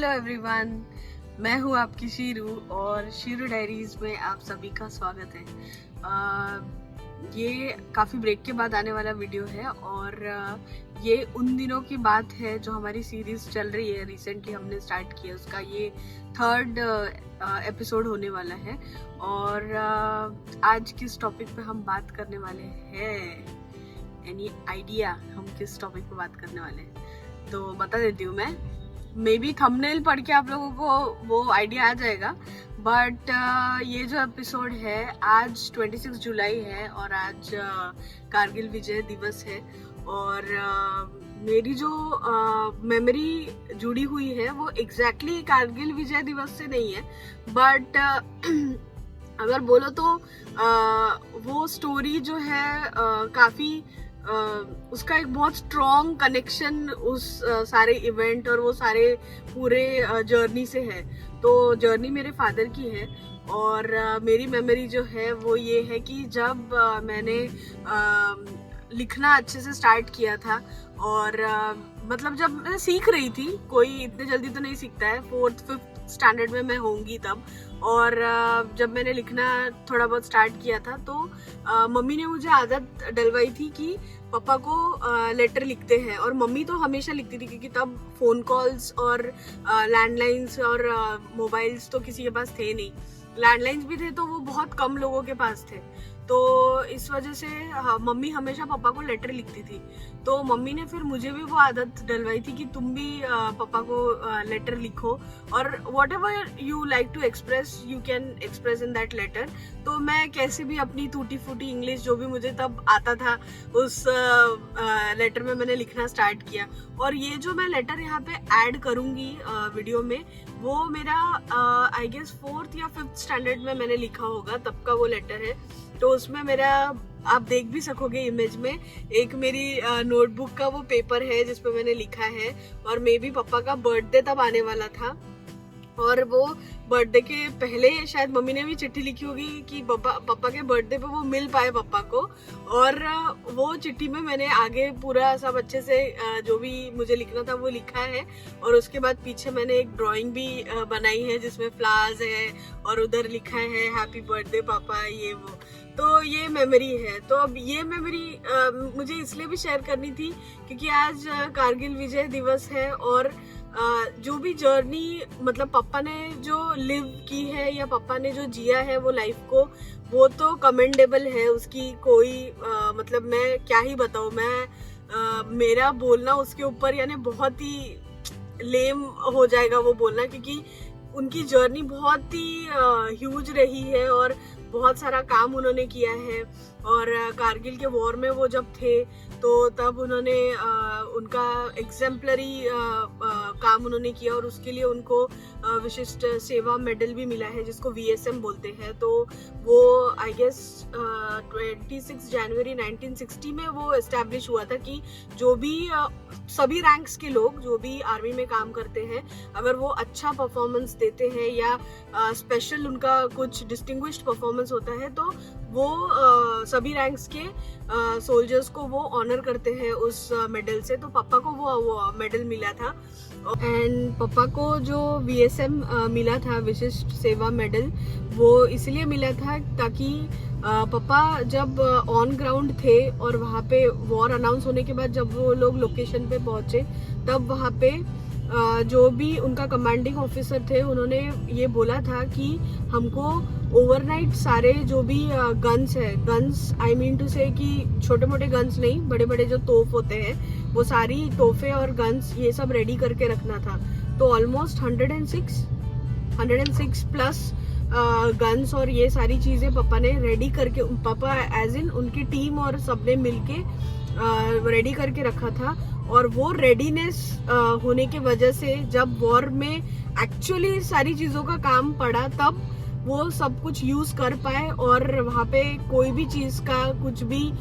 Hello everyone, मैं हूँ आपकी शीरू और शीरू डायरीज में आप सभी का स्वागत है। ये काफ़ी ब्रेक के बाद आने वाला वीडियो है और ये उन दिनों की बात है जो हमारी सीरीज चल रही है, रिसेंटली हमने स्टार्ट किया, उसका ये 3rd एपिसोड होने वाला है। और आज किस टॉपिक पे हम बात करने वाले हैं, एनी आइडिया हम किस टॉपिक पे बात करने वाले हैं? तो बता देती हूँ मैं, मे बी थंबनेल पढ़ के आप लोगों को वो आइडिया आ जाएगा, बट ये जो एपिसोड है, आज 26 जुलाई है और आज कारगिल विजय दिवस है। और मेरी जो मेमोरी जुड़ी हुई है वो एग्जैक्टली कारगिल विजय दिवस से नहीं है, बट अगर बोलो तो वो स्टोरी जो है काफ़ी उसका एक बहुत स्ट्रॉन्ग कनेक्शन उस सारे इवेंट और वो सारे पूरे जर्नी से है। तो जर्नी मेरे फादर की है और मेरी मेमोरी जो है वो ये है कि जब मैंने लिखना अच्छे से स्टार्ट किया था और मतलब जब मैं सीख रही थी, कोई इतने जल्दी तो नहीं सीखता है, 4th 5th स्टैंडर्ड में मैं होंगी तब। और जब मैंने लिखना थोड़ा बहुत स्टार्ट किया था तो मम्मी ने मुझे आदत डलवाई थी कि पापा को लेटर लिखते हैं। और मम्मी तो हमेशा लिखती थी क्योंकि तब फ़ोन कॉल्स और लैंडलाइंस और मोबाइल्स तो किसी के पास थे नहीं। लैंडलाइंस भी थे तो वो बहुत कम लोगों के पास थे, तो इस वजह से मम्मी हमेशा पापा को लेटर लिखती थी। तो मम्मी ने फिर मुझे भी वो आदत डलवाई थी कि तुम भी पापा को लेटर लिखो और whatever you like to express you can express in that letter. तो मैं कैसे भी अपनी टूटी फूटी इंग्लिश जो भी मुझे तब आता था उस लेटर में मैंने लिखना स्टार्ट किया। और ये जो मैं लेटर यहाँ पे ऐड करूँगी वीडियो में, वो मेरा आई गेस 4th या 5th स्टैंडर्ड में मैंने लिखा होगा, तब का वो लेटर है। तो उसमें मेरा, आप देख भी सकोगे इमेज में, एक मेरी नोटबुक का वो पेपर है जिसपे मैंने लिखा है। और मे बी पापा का बर्थडे तब आने वाला था और वो बर्थडे के पहले शायद मम्मी ने भी चिट्ठी लिखी होगी कि पापा के बर्थडे पे वो मिल पाए पापा को। और वो चिट्ठी में मैंने आगे पूरा सब अच्छे से जो भी मुझे लिखना था वो लिखा है। और उसके बाद पीछे मैंने एक ड्राइंग भी बनाई है जिसमें फ्लावर्स है और उधर लिखा है हैप्पी बर्थडे पापा, ये वो। तो ये मेमोरी है। तो अब ये मेमोरी मुझे इसलिए भी शेयर करनी थी क्योंकि आज कारगिल विजय दिवस है और जो भी जर्नी मतलब पापा ने जो लिव की है या पापा ने जो जिया है वो लाइफ को, वो तो कमेंडेबल है। उसकी कोई मतलब मैं क्या ही बताऊँ, मैं मेरा बोलना उसके ऊपर यानी बहुत ही लेम हो जाएगा वो बोलना, क्योंकि उनकी जर्नी बहुत ही ह्यूज रही है और बहुत सारा काम उन्होंने किया है। और कारगिल के वॉर में वो जब थे तो तब उन्होंने उनका एग्जेम्पलरी काम उन्होंने किया और उसके लिए उनको विशिष्ट सेवा मेडल भी मिला है जिसको VSM बोलते हैं। तो वो आई गेस 26 जनवरी 1960 में वो एस्टैब्लिश हुआ था कि जो भी सभी रैंक्स के लोग जो भी आर्मी में काम करते हैं, अगर वो अच्छा परफॉर्मेंस देते हैं या स्पेशल उनका कुछ डिस्टिंग्विश्ड परफॉर्मेंस होता है तो वो सभी रैंक्स के सोल्जर्स को वो ऑनर करते हैं उस मेडल से। तो पापा को वो मेडल मिला था एंड पापा को जो VSM मिला था, विशिष्ट सेवा मेडल, वो इसलिए मिला था ताकि पापा जब ऑन ग्राउंड थे और वहाँ पे वॉर अनाउंस होने के बाद जब वो लोग लोकेशन पे पहुँचे तब वहाँ पे जो भी उनका कमांडिंग ऑफिसर थे उन्होंने ये बोला था कि हमको ओवरनाइट सारे जो भी गन्स है, गन्स आई मीन टू से कि छोटे मोटे गन्स नहीं, बड़े बड़े जो तोप होते हैं, वो सारी तोहफे और गन्स ये सब रेडी करके रखना था। तो ऑलमोस्ट 106 प्लस गन्स और ये सारी चीज़ें पापा ने रेडी करके, पापा एज इन उनकी टीम और सबने मिलके रेडी करके रखा था। और वो रेडीनेस होने के वजह से जब वॉर में एक्चुअली सारी चीज़ों का काम पड़ा तब वो सब कुछ यूज़ कर पाए और वहाँ पे कोई भी चीज़ का कुछ भी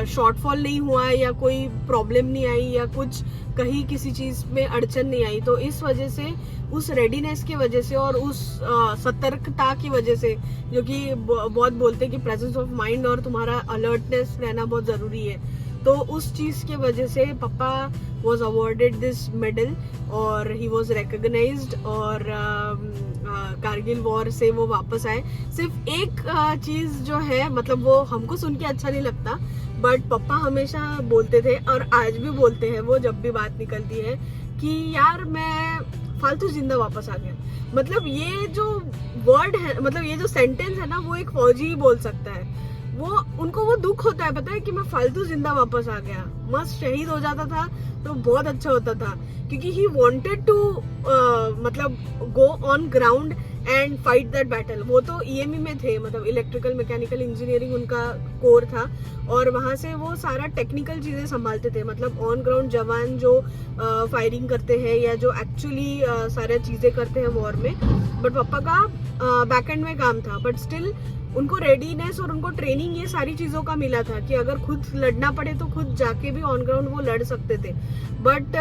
शॉर्टफॉल नहीं हुआ या कोई प्रॉब्लम नहीं आई या कुछ कहीं किसी चीज़ में अड़चन नहीं आई। तो इस वजह से, उस रेडीनेस की वजह से और उस सतर्कता की वजह से, जो कि बहुत बोलते हैं कि प्रेजेंस ऑफ माइंड और तुम्हारा अलर्टनेस रहना बहुत ज़रूरी है, तो उस चीज़ के वजह से पापा वॉज अवॉर्डेड दिस मेडल और ही वॉज रिकग्नाइज्ड, और कारगिल वॉर से वो वापस आए। सिर्फ एक चीज़ जो है, मतलब वो हमको सुन के अच्छा नहीं लगता, बट पापा हमेशा बोलते थे और आज भी बोलते हैं वो, जब भी बात निकलती है, कि यार मैं फालतू जिंदा वापस आ गया। मतलब ये जो वर्ड है, मतलब ये जो सेंटेंस है ना, वो एक फौजी ही बोल सकता है। वो उनको वो दुख होता है, पता है, कि मैं फालतू जिंदा वापस आ गया। मस्त शहीद हो जाता था तो बहुत अच्छा होता था, क्योंकि ही वांटेड टू मतलब go on ground and fight that battle. वो तो ईएमई में थे, मतलब इलेक्ट्रिकल मैकेनिकल इंजीनियरिंग उनका कोर था, और वहाँ से वो सारा टेक्निकल चीज़ें संभालते थे। मतलब ऑन ग्राउंड जवान जो फायरिंग करते हैं या जो एक्चुअली सारे चीज़ें करते हैं वॉर में, बट पापा का बैक एंड में काम था। बट स्टिल उनको रेडीनेस और उनको ट्रेनिंग ये सारी चीज़ों का मिला था कि अगर खुद लड़ना पड़े तो खुद जाके भी ऑन ग्राउंड वो लड़ सकते थे। बट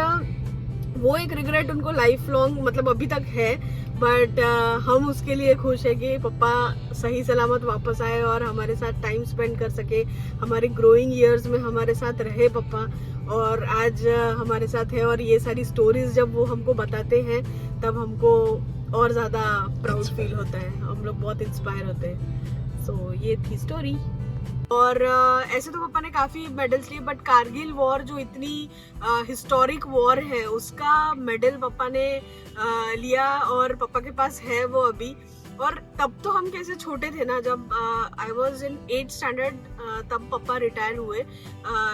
वो एक रिग्रेट उनको लाइफ लॉन्ग, मतलब अभी तक है। बट हम उसके लिए खुश है कि पापा सही सलामत वापस आए और हमारे साथ टाइम स्पेंड कर सके, हमारे ग्रोइंग ईयर्स में हमारे साथ रहे पापा, और आज हमारे साथ है। और ये सारी स्टोरीज जब वो हमको बताते हैं तब हमको और ज़्यादा प्राउड फील होता है, हम लोग बहुत इंस्पायर होते हैं। सो ये थी स्टोरी। और ऐसे तो पापा ने काफ़ी मेडल्स लिए, बट कारगिल वॉर जो इतनी हिस्टोरिक वॉर है, उसका मेडल पापा ने लिया और पापा के पास है वो अभी। और तब तो हम कैसे छोटे थे ना, जब I was in 8th standard, तब पापा रिटायर हुए,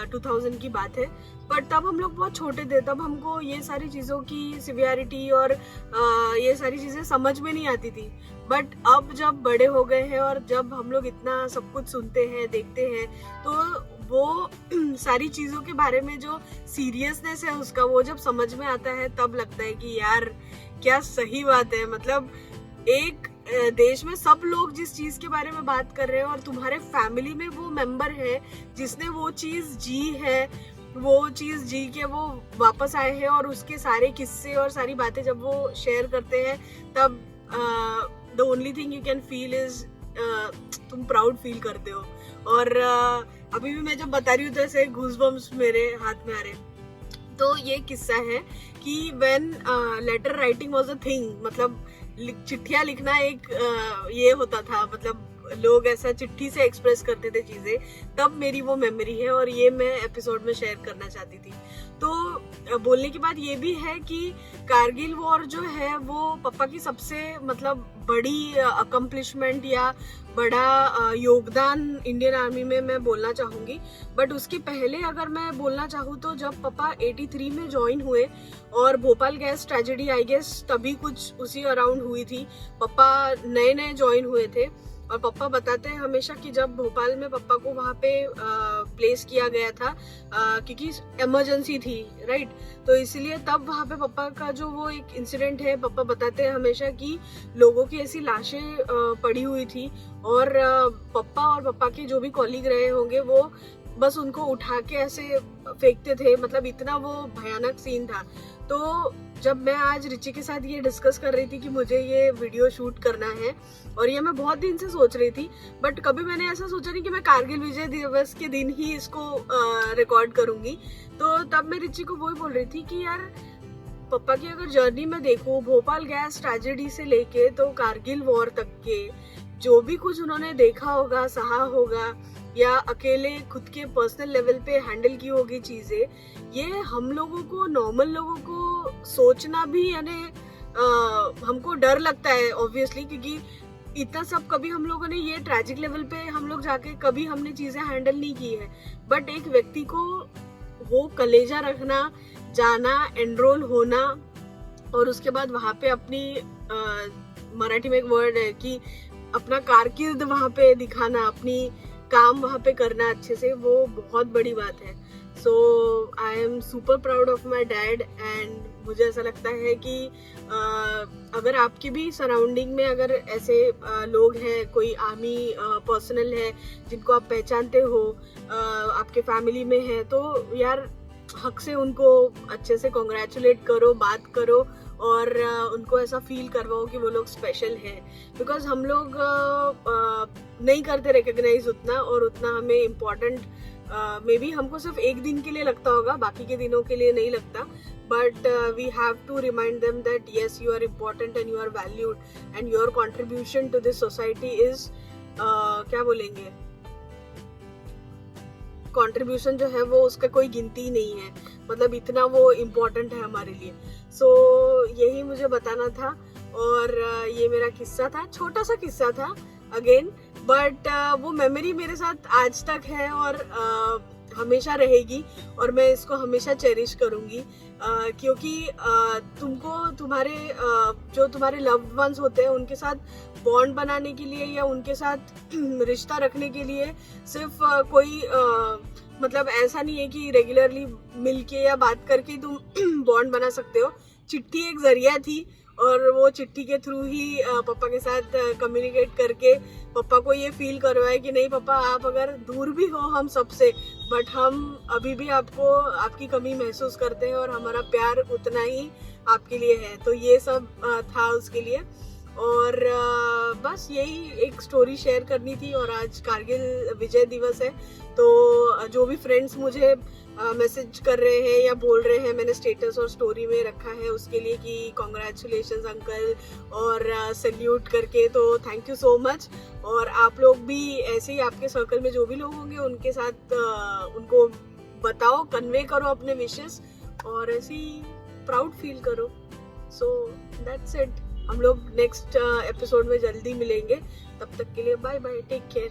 2000 की बात है। बट तब हम लोग बहुत छोटे थे, तब हमको ये सारी चीज़ों की सिवियरिटी और ये सारी चीज़ें समझ में नहीं आती थी। बट अब जब बड़े हो गए हैं और जब हम लोग इतना सब कुछ सुनते हैं, देखते हैं, तो वो सारी चीज़ों के बारे में जो सीरियसनेस है उसका, वो जब समझ में आता है तब लगता है कि यार क्या सही बात है। मतलब एक देश में सब लोग जिस चीज के बारे में बात कर रहे हैं और तुम्हारे फैमिली में वो मेंबर है जिसने वो चीज जी है, वो चीज जी के वो वापस आए हैं, और उसके सारे किस्से और सारी बातें जब वो शेयर करते हैं, तब the only thing you can feel is तुम प्राउड फील करते हो। और अभी भी मैं जब बता रही हूँ तो ऐसे गूज़बम्प्स मेरे हाथ में आ रहे। तो ये किस्सा है कि when letter writing was a thing, मतलब चिट्ठियां लिखना एक ये होता था, मतलब लोग ऐसा चिट्ठी से एक्सप्रेस करते थे चीजें, तब मेरी वो मेमोरी है और ये मैं एपिसोड में शेयर करना चाहती थी। तो बोलने की बात ये भी है कि कारगिल वॉर जो है वो पापा की सबसे मतलब बड़ी अकम्पलिशमेंट या बड़ा योगदान इंडियन आर्मी में मैं बोलना चाहूँगी। बट उसके पहले अगर मैं बोलना चाहूँ तो जब पापा 83 में ज्वाइन हुए, और Bhopal gas tragedy I guess तभी कुछ उसी अराउंड हुई थी, पापा नए नए ज्वाइन हुए थे। और पापा बताते हैं हमेशा कि जब भोपाल में पापा को वहाँ पे प्लेस किया गया था क्योंकि इमरजेंसी थी, राइट, तो इसलिए तब वहाँ पे पापा का जो वो एक इंसिडेंट है, पापा बताते हैं हमेशा कि लोगों की ऐसी लाशें पड़ी हुई थी, और पापा और पापा के जो भी कॉलीग रहे होंगे वो बस उनको उठा के ऐसे फेंकते थे, मतलब इतना वो भयानक सीन था। तो जब मैं आज रिची के साथ ये डिस्कस कर रही थी कि मुझे ये वीडियो शूट करना है, और ये मैं बहुत दिन से सोच रही थी, बट कभी मैंने ऐसा सोचा नहीं कि मैं कारगिल विजय दिवस के दिन ही इसको रिकॉर्ड करूंगी। तो तब मैं रिची को वही बोल रही थी कि यार पापा की अगर जर्नी में देखूं, भोपाल गैस ट्रेजेडी से लेके तो कारगिल वॉर तक के जो भी कुछ उन्होंने देखा होगा, सहा होगा, या अकेले खुद के पर्सनल लेवल पे हैंडल की होगी चीजें, ये हम लोगों को, नॉर्मल लोगों को सोचना भी यानी हमको डर लगता है ऑब्वियसली, क्योंकि इतना सब कभी हम लोगों ने ये ट्रैजिक लेवल पे हम लोग जाके कभी हमने चीजें हैंडल नहीं की है। बट एक व्यक्ति को वो कलेजा रखना, जाना, एनरोल होना, और उसके बाद वहाँ पे अपनी मराठी में एक वर्ड है कि अपना कारकिर्द वहाँ पे दिखाना, अपनी काम वहाँ पे करना अच्छे से, वो बहुत बड़ी बात है। So I am super proud of my dad. And मुझे ऐसा लगता है कि अगर आपके भी सराउंडिंग में अगर ऐसे लोग हैं, कोई आर्मी पर्सनल है जिनको आप पहचानते हो, आपके फैमिली में है, तो यार हक से उनको अच्छे से कॉन्ग्रेचुलेट करो, बात करो, और उनको ऐसा फील करवाओ कि वो लोग स्पेशल हैं। बिकॉज हम लोग नहीं करते रिकग्नाइज उतना, और उतना हमें इम्पोर्टेंट मे बी हमको सिर्फ एक दिन के लिए लगता होगा, बाकी के दिनों के लिए नहीं लगता, but we have to remind them that yes, you are important and you are valued and your contribution to this society is क्या बोलेंगे, कंट्रीब्यूशन जो है वो उसका कोई गिनती नहीं है, मतलब इतना वो इम्पोर्टेंट है हमारे लिए। सो यही मुझे बताना था, और ये मेरा किस्सा था, छोटा सा किस्सा था अगेन, बट वो मेमोरी मेरे साथ आज तक है और हमेशा रहेगी, और मैं इसको हमेशा चेरिश करूँगी, क्योंकि तुमको तुम्हारे जो तुम्हारे लव्ड वंस होते हैं उनके साथ बॉन्ड बनाने के लिए या उनके साथ रिश्ता रखने के लिए सिर्फ कोई मतलब ऐसा नहीं है कि रेगुलरली मिलके या बात करके तुम बॉन्ड बना सकते हो। चिट्ठी एक जरिया थी, और वो चिट्ठी के थ्रू ही पापा के साथ कम्युनिकेट करके पापा को ये फील करवाए कि नहीं पापा, आप अगर दूर भी हो हम सबसे, बट हम अभी भी आपको आपकी कमी महसूस करते हैं और हमारा प्यार उतना ही आपके लिए है। तो ये सब था उसके लिए, और बस यही एक स्टोरी शेयर करनी थी। और आज कारगिल विजय दिवस है, तो जो भी फ्रेंड्स मुझे मैसेज कर रहे हैं या बोल रहे हैं, मैंने स्टेटस और स्टोरी में रखा है उसके लिए कि कॉन्ग्रेचुलेशंस अंकल और सैल्यूट करके, तो थैंक यू सो मच। और आप लोग भी ऐसे ही आपके सर्कल में जो भी लोग होंगे उनके साथ उनको बताओ, कन्वे करो अपने विशेस, और ऐसे ही प्राउड फील करो। So that's it. हम लोग नेक्स्ट एपिसोड में जल्दी मिलेंगे, तब तक के लिए बाय बाय, टेक केयर।